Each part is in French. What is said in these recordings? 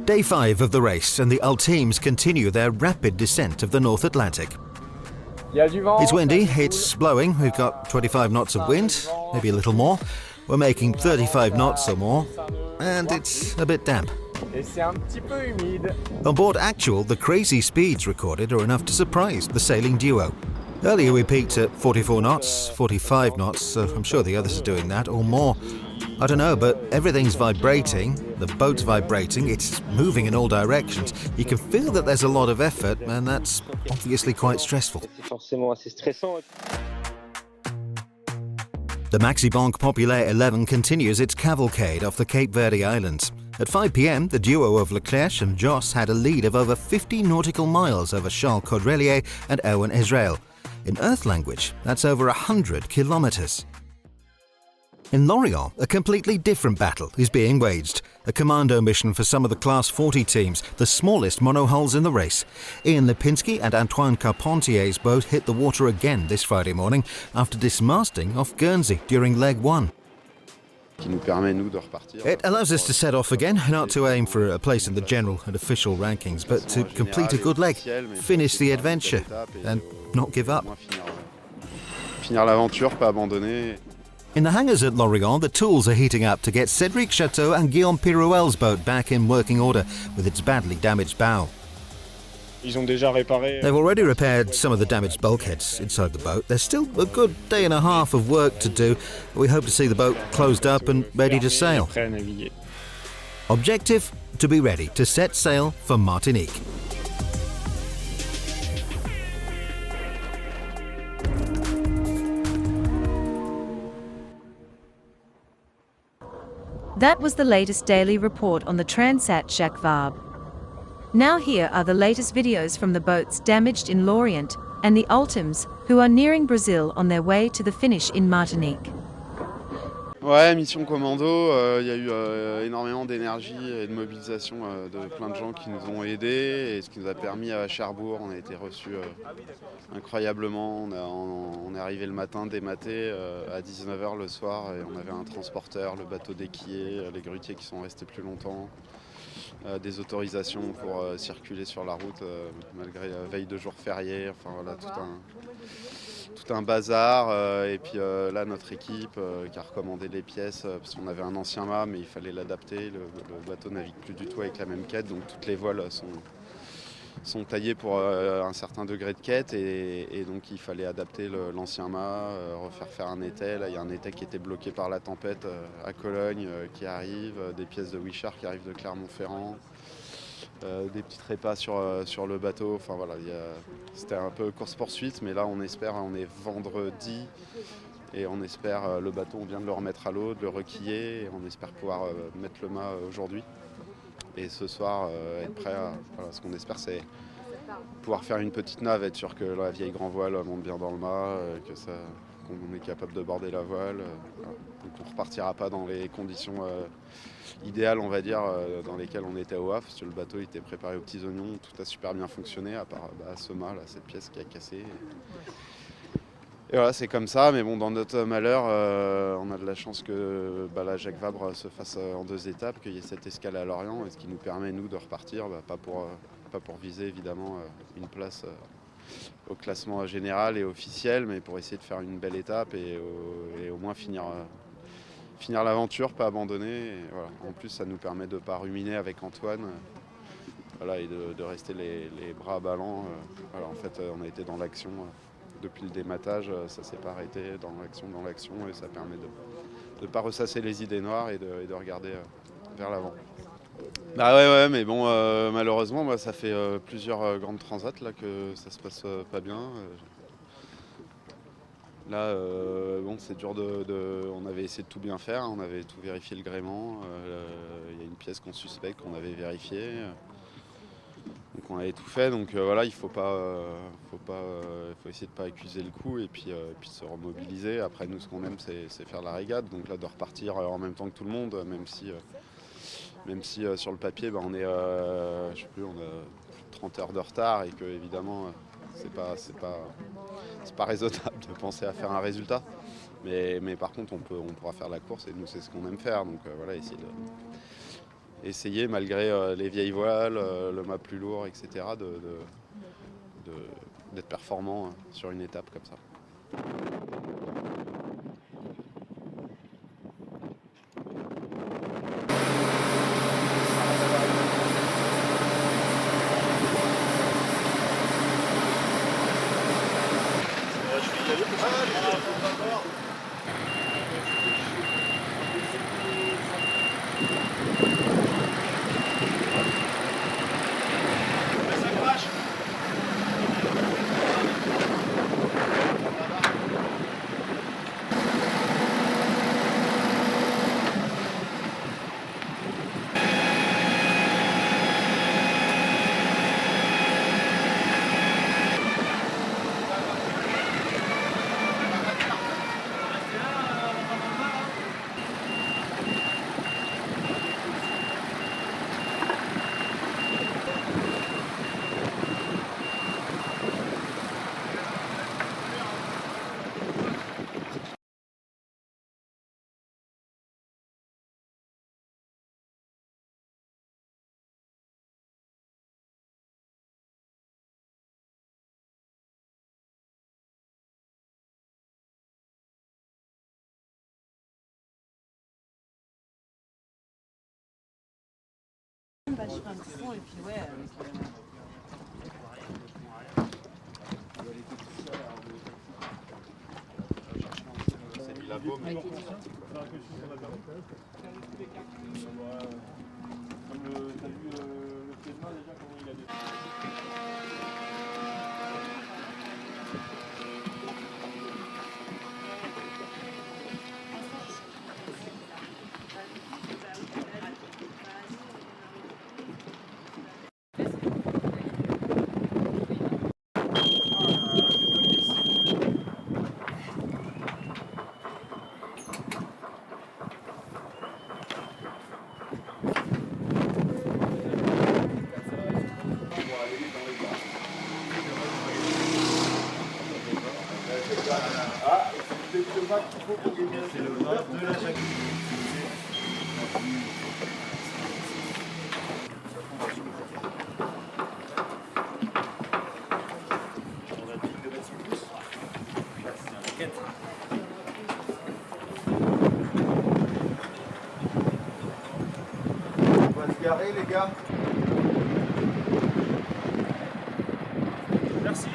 Day 5 of the race, and the UL teams continue their rapid descent of the North Atlantic. It's windy, it's blowing, we've got 25 knots of wind, maybe a little more. We're making 35 knots or more, and it's a bit damp. On board Actual, the crazy speeds recorded are enough to surprise the sailing duo. Earlier we peaked at 44 knots, 45 knots, so I'm sure the others are doing that or more. I don't know, but everything's vibrating, the boat's vibrating, it's moving in all directions. You can feel that there's a lot of effort, and that's obviously quite stressful. The Maxi Banque Populaire 11 continues its cavalcade off the Cape Verde Islands. At 5 p.m, the duo of Leclerc and Joss had a lead of over 50 nautical miles over Charles Caudrelier and Erwin Israel. In Earth language, that's over 100 kilometers. In Lorient, a completely different battle is being waged. A commando mission for some of the Class 40 teams, the smallest monohulls in the race. Ian Lipinski and Antoine Carpentier's boat hit the water again this Friday morning after dismasting off Guernsey during leg 1. It allows us to set off again, not to aim for a place in the general and official rankings, but to complete a good leg, finish the adventure, and not give up. In the hangars at Lorient, the tools are heating up to get Cédric Chateau and Guillaume Pirouel's boat back in working order with its badly damaged bow. They've already repaired some of the damaged bulkheads inside the boat. There's still a good day and a half of work to do. We hope to see the boat closed up and ready to sail. Objective: to be ready to set sail for Martinique. That was the latest daily report on the Transat Jacques Vabre. Now here are the latest videos from the boats damaged in Lorient and the Ultims, who are nearing Brazil on their way to the finish in Martinique. Ouais, mission commando, y a eu énormément d'énergie et de mobilisation de plein de gens qui nous ont aidés, et ce qui nous a permis à Cherbourg, on a été reçus incroyablement. On est arrivé le matin dématé à 19h le soir, et on avait un transporteur, le bateau d'équier, les grutiers qui sont restés plus longtemps, des autorisations pour circuler sur la route malgré la veille de jour férié, enfin voilà, tout un bazar. Et puis là, notre équipe qui a recommandé les pièces, parce qu'on avait un ancien mât, mais il fallait l'adapter. Le bateau navigue plus du tout avec la même quête, donc toutes les voiles sont taillées pour un certain degré de quête, et donc il fallait adapter l'ancien mât, refaire faire un étai. Là, il y a un étai qui était bloqué par la tempête à Cologne qui arrive, des pièces de Wishart qui arrivent de Clermont-Ferrand. Des petits trépas sur le bateau, enfin voilà, c'était un peu course-poursuite, mais là on espère, on est vendredi, et on espère, le bateau on vient de le remettre à l'eau, de le requiller, et on espère pouvoir mettre le mât aujourd'hui, et ce soir être prêt à, voilà, ce qu'on espère c'est pouvoir faire une petite nave, être sûr que la vieille grand voile monte bien dans le mât, qu'on est capable de border la voile, voilà. Donc on ne repartira pas dans les conditions idéal, on va dire, dans lesquels on était au Havre, parce que le bateau était préparé aux petits oignons, tout a super bien fonctionné, à part ce mât, là, cette pièce qui a cassé. Et voilà, c'est comme ça, mais bon, dans notre malheur, on a de la chance que la Jacques Vabre se fasse en 2 étapes, qu'il y ait cette escale à Lorient, et ce qui nous permet, nous, de repartir, pas pour viser, évidemment, une place au classement général et officiel, mais pour essayer de faire une belle étape et au moins finir l'aventure, pas abandonner. Et voilà. En plus, ça nous permet de ne pas ruminer avec Antoine, voilà, et de rester les bras ballants. Voilà, en fait, on a été dans l'action depuis le dématage, ça s'est pas arrêté, dans l'action, et ça permet de ne pas ressasser les idées noires et de regarder vers l'avant. Bah ouais, mais bon, malheureusement, moi, ça fait plusieurs grandes transats là, que ça se passe pas bien. Là, bon, c'est dur on avait essayé de tout bien faire, on avait tout vérifié le gréement. Il y a une pièce qu'on suspecte, qu'on avait vérifiée. Donc on avait tout fait, donc voilà, il faut essayer de pas accuser le coup, et puis de se remobiliser. Après, nous, ce qu'on aime, c'est faire la régate, donc là, de repartir en même temps que tout le monde, même si sur le papier, on est, je sais plus, on a 30 heures de retard, et que évidemment, c'est pas raisonnable de penser à faire un résultat. Mais par contre, on pourra faire la course, et nous, c'est ce qu'on aime faire. Donc voilà, essayer essayer, malgré les vieilles voiles, le mât plus lourd, etc., d'être performant sur une étape comme ça. On va se garer les gars. Merci.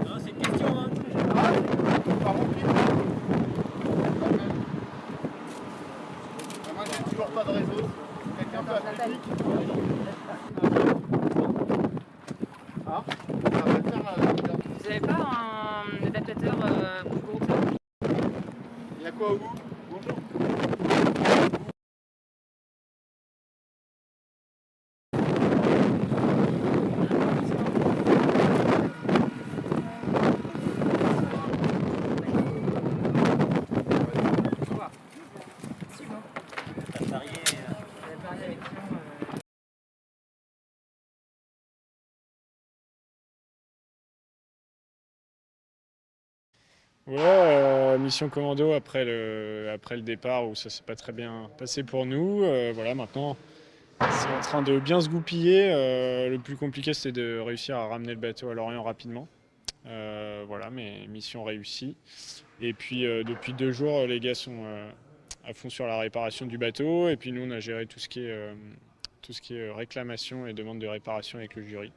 Non, c'est une question, hein. Moi j'ai toujours pas de réseau. Quelqu'un peut appeler. Ah, ça va le faire. Vous n'avez pas un adaptateur pour groupe? Il y a quoi au bout? Bonjour. Voilà, mission commando après le départ où ça s'est pas très bien passé pour nous. Voilà, maintenant c'est en train de bien se goupiller. Le plus compliqué c'était de réussir à ramener le bateau à Lorient rapidement. Voilà, mais mission réussie. Et puis depuis 2 jours, les gars sont à fond sur la réparation du bateau. Et puis nous on a géré tout ce qui est réclamation et demande de réparation avec le jury.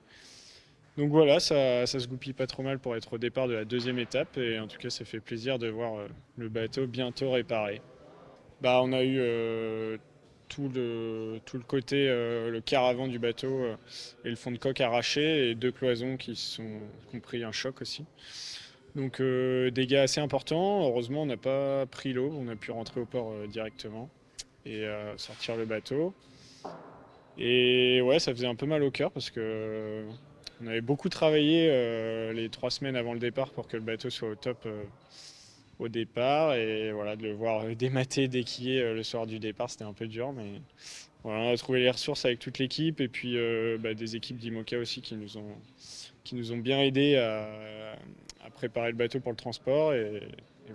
Donc voilà, ça se goupille pas trop mal pour être au départ de la 2e étape et en tout cas ça fait plaisir de voir le bateau bientôt réparé. On a eu tout le côté, le quart avant du bateau et le fond de coque arraché et 2 cloisons qui ont pris un choc aussi. Donc dégâts assez importants. Heureusement, on n'a pas pris l'eau, on a pu rentrer au port directement et sortir le bateau. Et ouais, ça faisait un peu mal au cœur parce que on avait beaucoup travaillé les 3 semaines avant le départ pour que le bateau soit au top au départ. Et voilà, de le voir démater, déquiller le soir du départ, c'était un peu dur. Mais voilà, on a trouvé les ressources avec toute l'équipe et puis des équipes d'IMOCA aussi qui nous ont bien aidés à préparer le bateau pour le transport. Et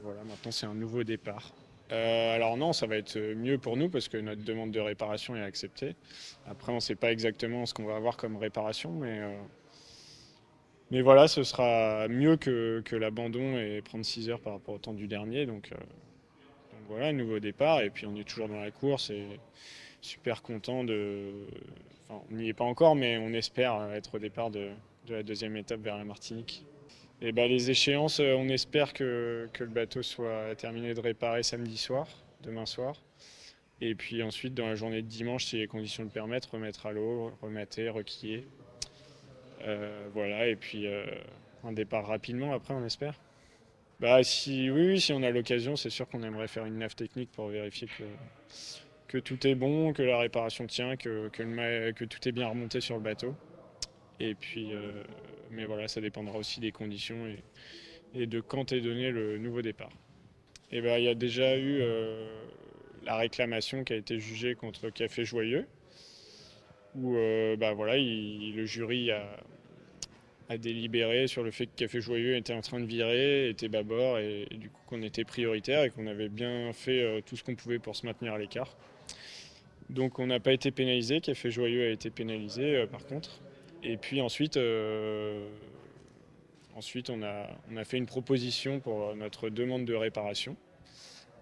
voilà, maintenant c'est un nouveau départ. Alors non, ça va être mieux pour nous parce que notre demande de réparation est acceptée. Après, on ne sait pas exactement ce qu'on va avoir comme réparation, mais voilà, ce sera mieux que l'abandon et prendre 6 heures par rapport au temps du dernier. Donc voilà, nouveau départ et puis on est toujours dans la course et super content Enfin, on n'y est pas encore, mais on espère être au départ de la 2e étape vers la Martinique. Et les échéances, on espère que le bateau soit terminé de réparer samedi soir, demain soir. Et puis ensuite, dans la journée de dimanche, si les conditions le permettent, remettre à l'eau, remater, requiller. Voilà, et puis un départ rapidement après, on espère. Si on a l'occasion, c'est sûr qu'on aimerait faire une nave technique pour vérifier que tout est bon, que la réparation tient, que tout est bien remonté sur le bateau. Et puis, mais voilà, ça dépendra aussi des conditions et de quand est donné le nouveau départ. Et il y a déjà eu la réclamation qui a été jugée contre Café Joyeux, où le jury a délibéré sur le fait que Café Joyeux était en train de virer, était bâbord, et du coup qu'on était prioritaire et qu'on avait bien fait tout ce qu'on pouvait pour se maintenir à l'écart. Donc on n'a pas été pénalisé, Café Joyeux a été pénalisé par contre. Et puis ensuite on a fait une proposition pour notre demande de réparation.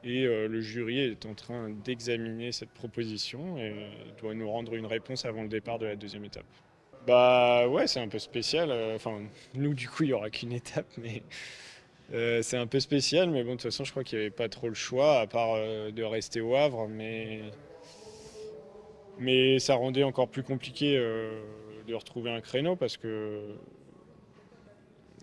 Et le jury est en train d'examiner cette proposition et doit nous rendre une réponse avant le départ de la 2e étape. Ouais, c'est un peu spécial. Nous, du coup, il n'y aura qu'une étape, mais c'est un peu spécial. Mais bon, de toute façon, je crois qu'il n'y avait pas trop le choix, à part de rester au Havre. Mais ça rendait encore plus compliqué de retrouver un créneau parce que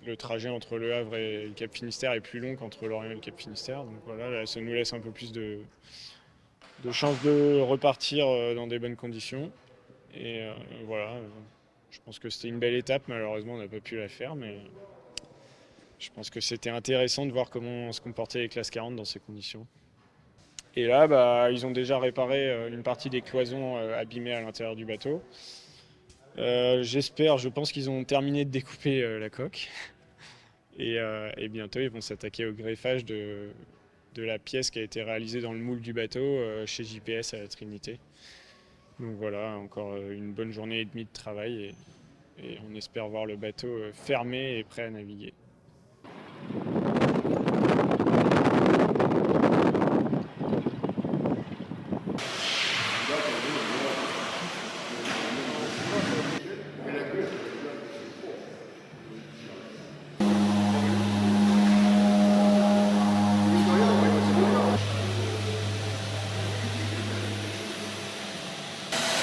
le trajet entre le Havre et le Cap Finistère est plus long qu'entre Lorient et le Cap Finistère. Donc voilà, là, ça nous laisse un peu plus de chances de repartir dans des bonnes conditions. Et voilà, je pense que c'était une belle étape. Malheureusement, on n'a pas pu la faire, mais je pense que c'était intéressant de voir comment se comportaient les classes 40 dans ces conditions. Et là, ils ont déjà réparé une partie des cloisons abîmées à l'intérieur du bateau. Je pense qu'ils ont terminé de découper la coque. Et bientôt, ils vont s'attaquer au greffage de la pièce qui a été réalisée dans le moule du bateau chez JPS à la Trinité. Donc voilà, encore une bonne journée et demie de travail et on espère voir le bateau fermé et prêt à naviguer.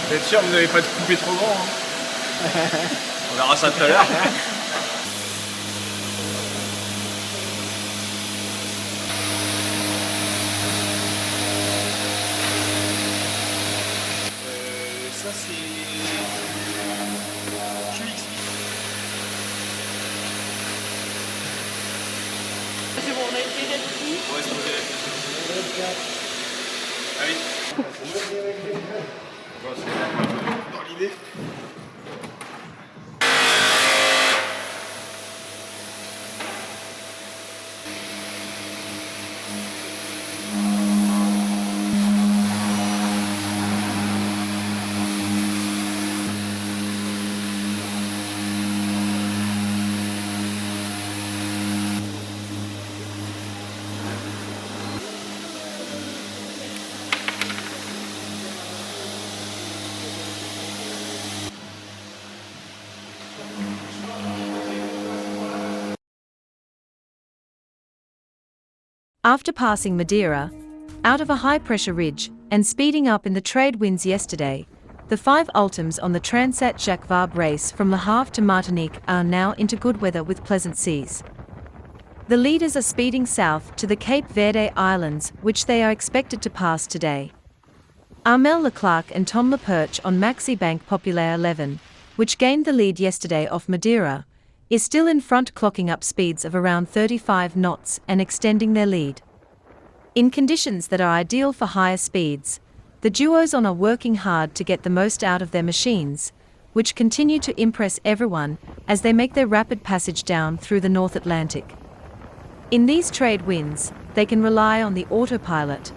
Vous êtes sûr que vous n'avez pas coupé trop grand On verra ça tout à l'heure. Ça c'est QX. C'est bon, on a été là-dessus. Ouais, c'est posé. Ah oui. Bon, c'est dans l'idée. After passing Madeira, out of a high-pressure ridge and speeding up in the trade winds yesterday, the 5 Ultims on the Transat Jacques Vabre race from Le Havre to Martinique are now into good weather with pleasant seas. The leaders are speeding south to the Cape Verde Islands, which they are expected to pass today. Armel Leclerc and Tom Leperche on Maxi Bank Populaire 11, which gained the lead yesterday off Madeira, is still in front, clocking up speeds of around 35 knots and extending their lead. In conditions that are ideal for higher speeds, the duos on are working hard to get the most out of their machines, which continue to impress everyone as they make their rapid passage down through the North Atlantic. In these trade winds, they can rely on the autopilot.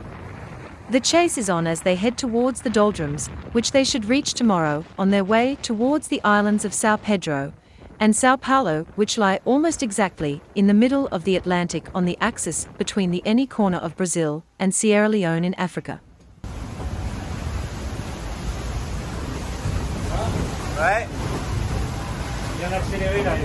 The chase is on as they head towards the doldrums, which they should reach tomorrow on their way towards the islands of São Pedro and São Paulo, which lie almost exactly in the middle of the Atlantic on the axis between the any corner of Brazil and Sierra Leone in Africa. Ouais. Bien accéléré là.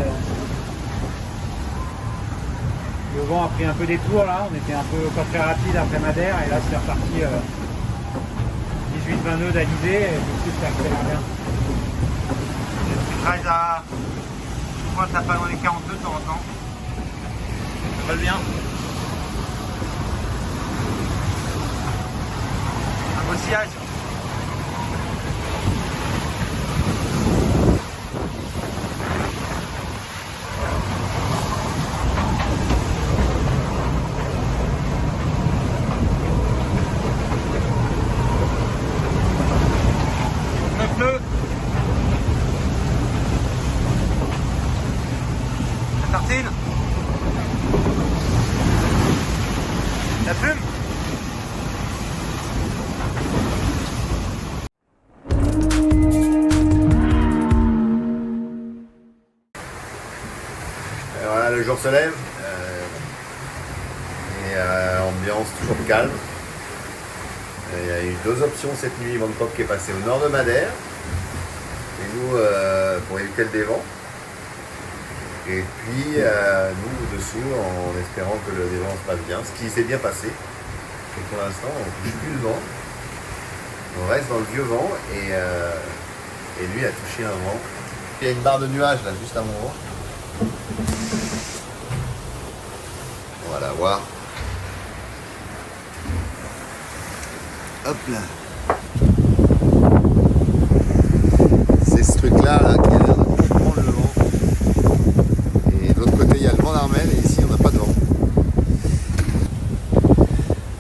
Le vent a pris un peu des tours là, on était un peu pas très rapide après Madère et là c'est reparti 18-20 nœuds d'alizé et tout de suite ça accélère bien. Je à... Je crois que ça passe dans les 42 de temps en temps. Ça va bien. Un beau sillage. La plume. Voilà, le jour se lève ambiance toujours calme. Il y a eu 2 options cette nuit, Van Pop qui est passé au nord de Madère et nous pour éviter le dévent. Et puis nous dessous en espérant que le dévent se passe bien, ce qui s'est bien passé. Et pour l'instant on ne touche plus le vent, on reste dans le vieux vent et lui a touché un vent. Il y a une barre de nuages là juste à mon vent. On va la voir. Hop là. C'est ce truc là qui a l'air de prendre le vent. Et de l'autre côté il y a le vent d'Armel et ici on n'a pas de vent.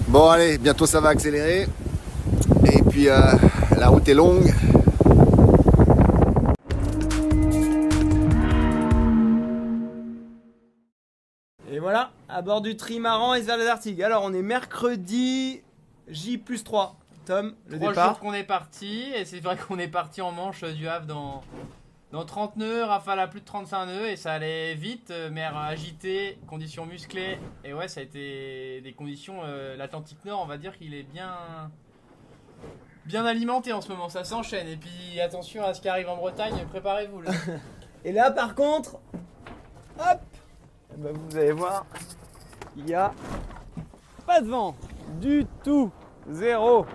Bon allez, bientôt ça va accélérer. Et puis la route est longue. Et voilà, à bord du trimaran et vers les Arctiques. Alors on est mercredi J+3. Tom, le 3 départ. jours qu'on est parti, et c'est vrai qu'on est parti en Manche du Havre dans 30 nœuds, rafale à plus de 35 nœuds, et ça allait vite, mer agitée, conditions musclées, et ouais, ça a été des conditions, l'Atlantique Nord, on va dire qu'il est bien alimenté en ce moment, ça s'enchaîne, et puis attention à ce qui arrive en Bretagne, préparez-vous là. Et là par contre, hop, ben, vous allez voir, il n'y a pas de vent, du tout, zéro,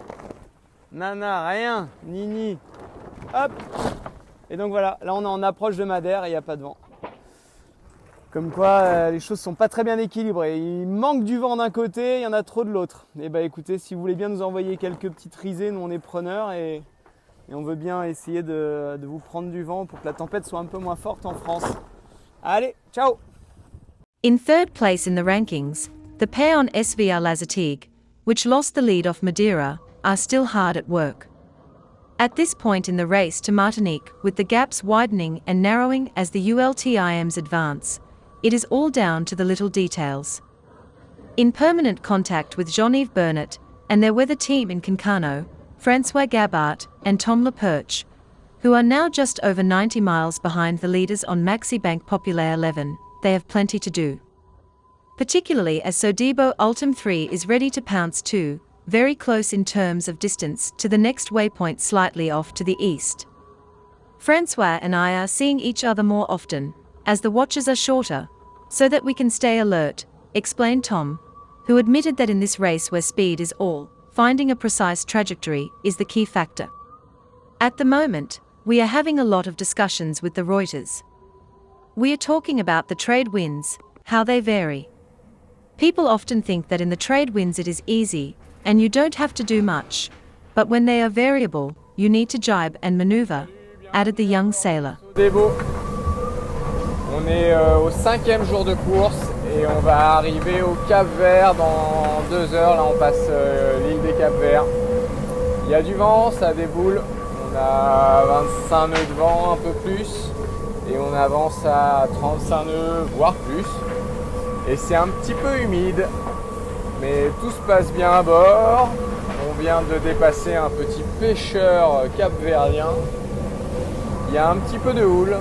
nana, rien, nini, hop. Et donc voilà, là on est en approche de Madère et il n'y a pas de vent. Comme quoi les choses sont pas très bien équilibrées. Il manque du vent d'un côté, il y en a trop de l'autre. Et bah écoutez, si vous voulez bien nous envoyer quelques petites risées, nous on est preneurs et on veut bien essayer de vous prendre du vent pour que la tempête soit un peu moins forte en France. Allez, ciao! In third place in the rankings, the pair on SVR Lazatig, which lost the lead off Madeira, are still hard at work. At this point in the race to Martinique, with the gaps widening and narrowing as the ULTIMs advance, it is all down to the little details. In permanent contact with Jean-Yves Bernat and their weather team in Concano, Francois Gabart and Tom Leperche, who are now just over 90 miles behind the leaders on Maxi Bank Populaire 11, they have plenty to do. Particularly as Sodebo Ultim 3 is ready to pounce too, very close in terms of distance to the next waypoint slightly off to the east. Francois and I are seeing each other more often, as the watches are shorter, so that we can stay alert, explained Tom, who admitted that in this race where speed is all, finding a precise trajectory is the key factor. At the moment, we are having a lot of discussions with the Reuters. We are talking about the trade winds, how they vary. People often think that in the trade winds it is easy, and you don't have to do much. But when they are variable, you need to jibe and maneuver, added the young sailor. Des Baux. On est au 5e jour de course et on va arriver au Cap-Vert dans 2 heures. Là on passe l'île des Cap-Verts. Il y a du vent, ça déboule. On a 25 nœuds de vent, un peu plus. Et on avance à 35 nœuds, voire plus. Et c'est un petit peu humide. Mais tout se passe bien à bord. On vient de dépasser un petit pêcheur capverdien. Il y a un petit peu de houle.